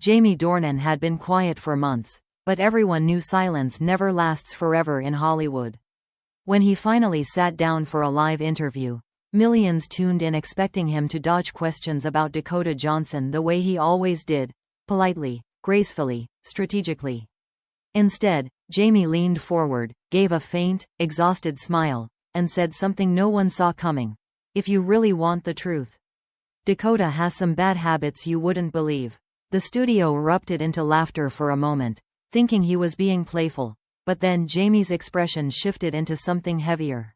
Jamie Dornan had been quiet for months, but everyone knew silence never lasts forever in Hollywood. When he finally sat down for a live interview, millions tuned in expecting him to dodge questions about Dakota Johnson the way he always did, politely, gracefully, strategically. Instead, Jamie leaned forward, gave a faint, exhausted smile, and said something no one saw coming. "If you really want the truth, Dakota has some bad habits you wouldn't believe." The studio erupted into laughter for a moment, thinking he was being playful, but then Jamie's expression shifted into something heavier.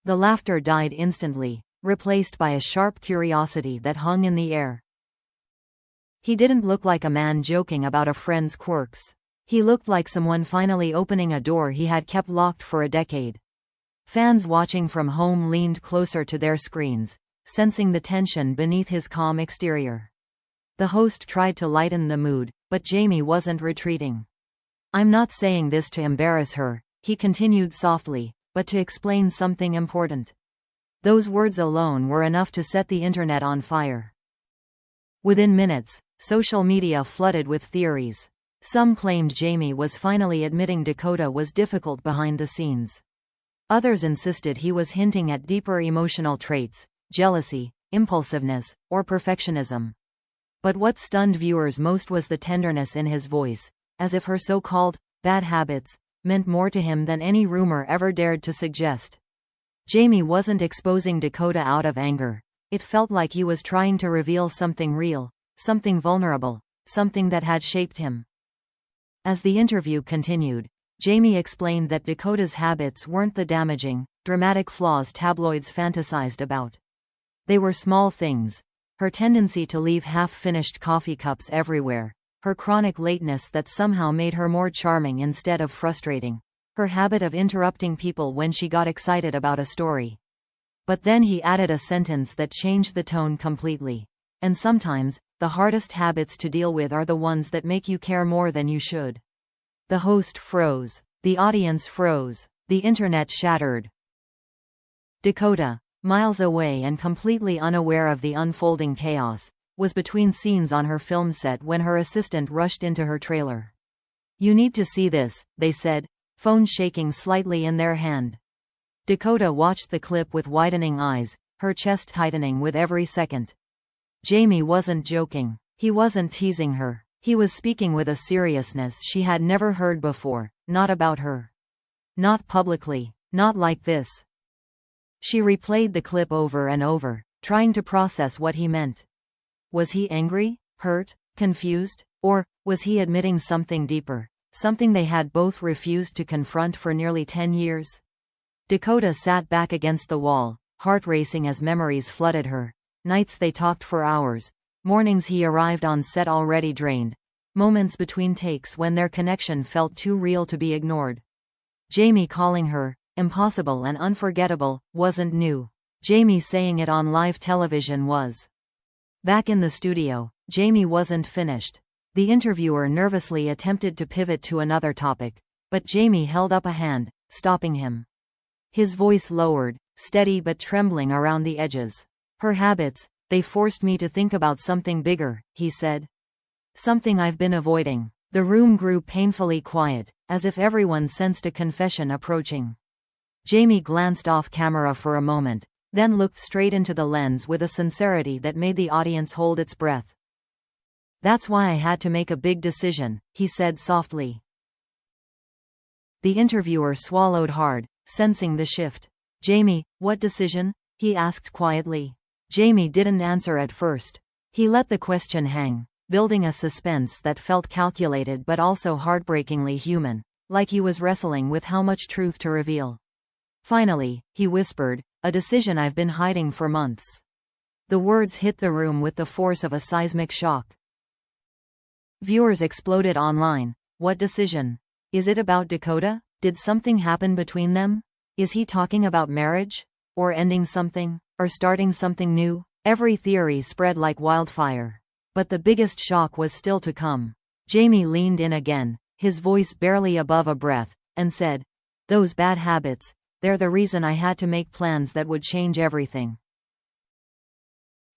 The laughter died instantly, replaced by a sharp curiosity that hung in the air. He didn't look like a man joking about a friend's quirks. He looked like someone finally opening a door he had kept locked for a decade. Fans watching from home leaned closer to their screens, sensing the tension beneath his calm exterior. The host tried to lighten the mood, but Jamie wasn't retreating. "I'm not saying this to embarrass her," he continued softly, "but to explain something important." Those words alone were enough to set the internet on fire. Within minutes, social media flooded with theories. Some claimed Jamie was finally admitting Dakota was difficult behind the scenes. Others insisted he was hinting at deeper emotional traits, jealousy, impulsiveness, or perfectionism. But what stunned viewers most was the tenderness in his voice, as if her so-called bad habits meant more to him than any rumor ever dared to suggest. Jamie wasn't exposing Dakota out of anger. It felt like he was trying to reveal something real, something vulnerable, something that had shaped him. As the interview continued, Jamie explained that Dakota's habits weren't the damaging, dramatic flaws tabloids fantasized about. They were small things. Her tendency to leave half-finished coffee cups everywhere, her chronic lateness that somehow made her more charming instead of frustrating, her habit of interrupting people when she got excited about a story. But then he added a sentence that changed the tone completely. "And sometimes, the hardest habits to deal with are the ones that make you care more than you should." The host froze. The audience froze. The internet shattered. Dakota, miles away and completely unaware of the unfolding chaos, was between scenes on her film set when her assistant rushed into her trailer. "You need to see this," they said, phone shaking slightly in their hand. Dakota watched the clip with widening eyes, her chest tightening with every second. Jamie wasn't joking. He wasn't teasing her. He was speaking with a seriousness she had never heard before, not about her. Not publicly. Not like this. She replayed the clip over and over, trying to process what he meant. Was he angry, hurt, confused, or was he admitting something deeper, something they had both refused to confront for nearly 10 years? Dakota sat back against the wall, heart racing as memories flooded her. Nights they talked for hours, mornings he arrived on set already drained, moments between takes when their connection felt too real to be ignored. Jamie calling her impossible and unforgettable wasn't new. Jamie saying it on live television was. Back in the studio, Jamie wasn't finished. The interviewer nervously attempted to pivot to another topic, but Jamie held up a hand, stopping him. His voice lowered, steady but trembling around the edges. "Her habits, they forced me to think about something bigger," he said. "Something I've been avoiding." The room grew painfully quiet, as if everyone sensed a confession approaching. Jamie glanced off camera for a moment, then looked straight into the lens with a sincerity that made the audience hold its breath. "That's why I had to make a big decision," he said softly. The interviewer swallowed hard, sensing the shift. "Jamie, what decision?" he asked quietly. Jamie didn't answer at first. He let the question hang, building a suspense that felt calculated but also heartbreakingly human, like he was wrestling with how much truth to reveal. Finally, he whispered, "A decision I've been hiding for months." The words hit the room with the force of a seismic shock. Viewers exploded online. What decision? Is it about Dakota? Did something happen between them? Is he talking about marriage? Or ending something? Or starting something new? Every theory spread like wildfire. But the biggest shock was still to come. Jamie leaned in again, his voice barely above a breath, and said, "Those bad habits, they're the reason I had to make plans that would change everything."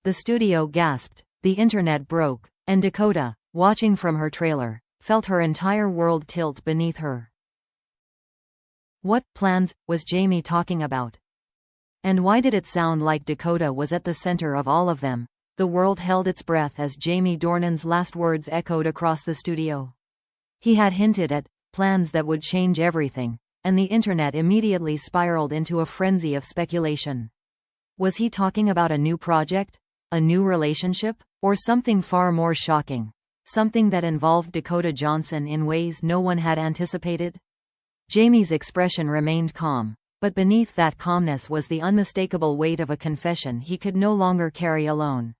The studio gasped, the internet broke, and Dakota, watching from her trailer, felt her entire world tilt beneath her. What plans was Jamie talking about? And why did it sound like Dakota was at the center of all of them? The world held its breath as Jamie Dornan's last words echoed across the studio. He had hinted at plans that would change everything, and the internet immediately spiraled into a frenzy of speculation. Was he talking about a new project? A new relationship? Or something far more shocking? Something that involved Dakota Johnson in ways no one had anticipated? Jamie's expression remained calm, but beneath that calmness was the unmistakable weight of a confession he could no longer carry alone.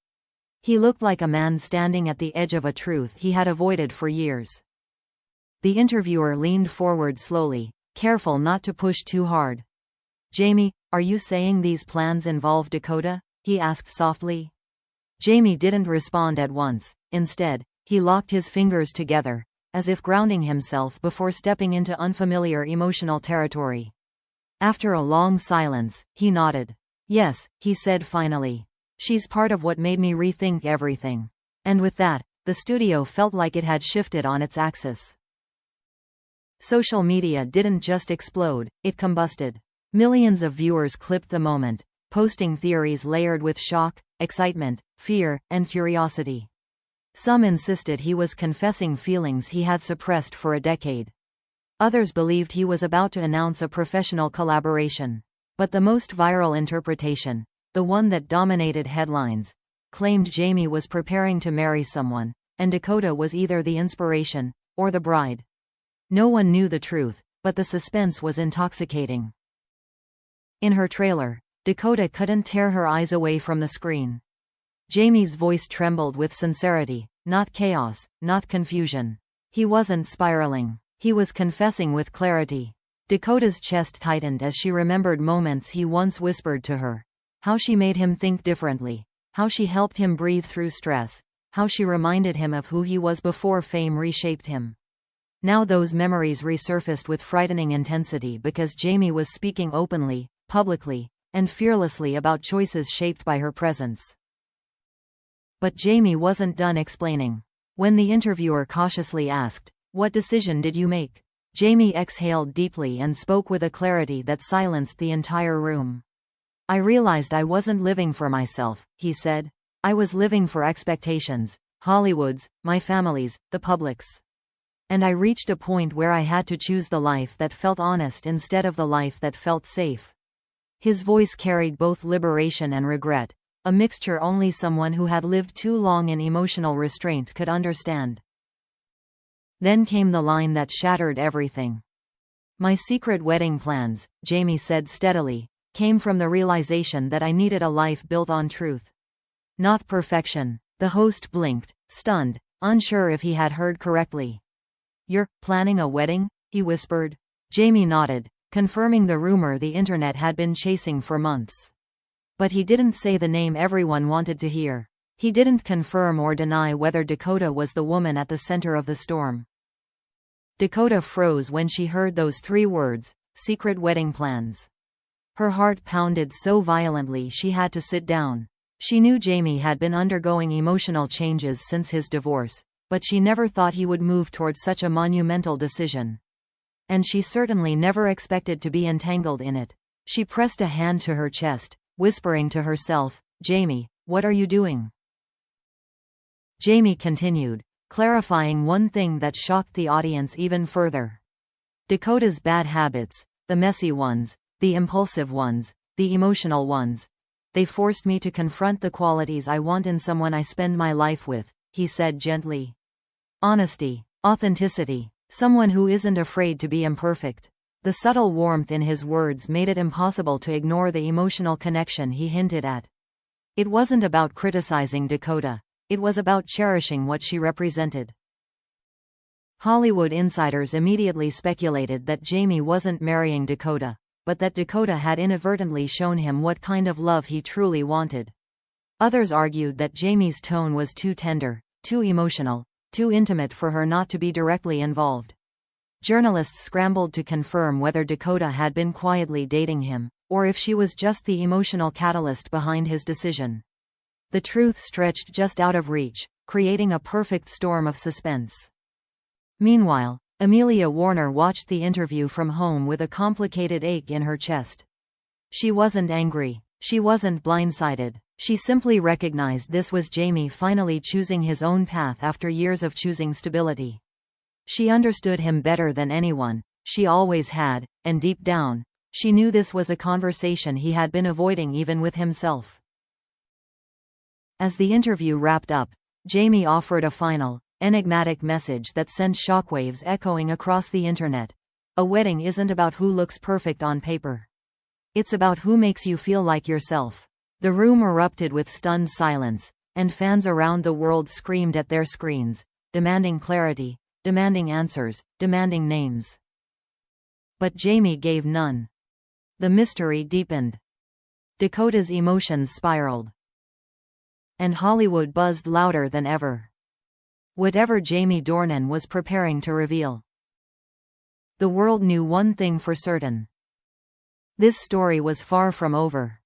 He looked like a man standing at the edge of a truth he had avoided for years. The interviewer leaned forward slowly, careful not to push too hard. "Jamie, are you saying these plans involve Dakota?" he asked softly. Jamie didn't respond at once. Instead, he locked his fingers together, as if grounding himself before stepping into unfamiliar emotional territory. After a long silence, he nodded. "Yes," he said finally. "She's part of what made me rethink everything." And with that, the studio felt like it had shifted on its axis. Social media didn't just explode, it combusted. Millions of viewers clipped the moment, posting theories layered with shock, excitement, fear, and curiosity. Some insisted he was confessing feelings he had suppressed for a decade. Others believed he was about to announce a professional collaboration. But the most viral interpretation, the one that dominated headlines, claimed Jamie was preparing to marry someone, and Dakota was either the inspiration or the bride. No one knew the truth, but the suspense was intoxicating. In her trailer, Dakota couldn't tear her eyes away from the screen. Jamie's voice trembled with sincerity, not chaos, not confusion. He wasn't spiraling. He was confessing with clarity. Dakota's chest tightened as she remembered moments he once whispered to her. How she made him think differently. How she helped him breathe through stress. How she reminded him of who he was before fame reshaped him. Now those memories resurfaced with frightening intensity because Jamie was speaking openly, publicly, and fearlessly about choices shaped by her presence. But Jamie wasn't done explaining. When the interviewer cautiously asked, "What decision did you make?" Jamie exhaled deeply and spoke with a clarity that silenced the entire room. "I realized I wasn't living for myself," he said. "I was living for expectations, Hollywood's, my family's, the public's. And I reached a point where I had to choose the life that felt honest instead of the life that felt safe." His voice carried both liberation and regret, a mixture only someone who had lived too long in emotional restraint could understand. Then came the line that shattered everything. "My secret wedding plans," Jamie said steadily, "came from the realization that I needed a life built on truth. Not perfection." The host blinked, stunned, unsure if he had heard correctly. "You're planning a wedding?" he whispered. Jamie nodded, confirming the rumor the internet had been chasing for months. But he didn't say the name everyone wanted to hear. He didn't confirm or deny whether Dakota was the woman at the center of the storm. Dakota froze when she heard those three words, secret wedding plans. Her heart pounded so violently she had to sit down. She knew Jamie had been undergoing emotional changes since his divorce, but she never thought he would move towards such a monumental decision. And she certainly never expected to be entangled in it. She pressed a hand to her chest, whispering to herself, "Jamie, what are you doing?" Jamie continued, clarifying one thing that shocked the audience even further. "Dakota's bad habits, the messy ones, the impulsive ones, the emotional ones, they forced me to confront the qualities I want in someone I spend my life with," he said gently. "Honesty, authenticity, someone who isn't afraid to be imperfect." The subtle warmth in his words made it impossible to ignore the emotional connection he hinted at. It wasn't about criticizing Dakota. It was about cherishing what she represented. Hollywood insiders immediately speculated that Jamie wasn't marrying Dakota, but that Dakota had inadvertently shown him what kind of love he truly wanted. Others argued that Jamie's tone was too tender, too emotional, too intimate for her not to be directly involved. Journalists scrambled to confirm whether Dakota had been quietly dating him, or if she was just the emotional catalyst behind his decision. The truth stretched just out of reach, creating a perfect storm of suspense. Meanwhile, Amelia Warner watched the interview from home with a complicated ache in her chest. She wasn't angry. She wasn't blindsided. She simply recognized this was Jamie finally choosing his own path after years of choosing stability. She understood him better than anyone. She always had, and deep down, she knew this was a conversation he had been avoiding even with himself. As the interview wrapped up, Jamie offered a final, enigmatic message that sent shockwaves echoing across the internet. A wedding isn't about who looks perfect on paper. It's about who makes you feel like yourself. The room erupted with stunned silence, and fans around the world screamed at their screens, demanding clarity, demanding answers, demanding names. But Jamie gave none. The mystery deepened. Dakota's emotions spiraled. And Hollywood buzzed louder than ever. Whatever Jamie Dornan was preparing to reveal. The world knew one thing for certain. This story was far from over.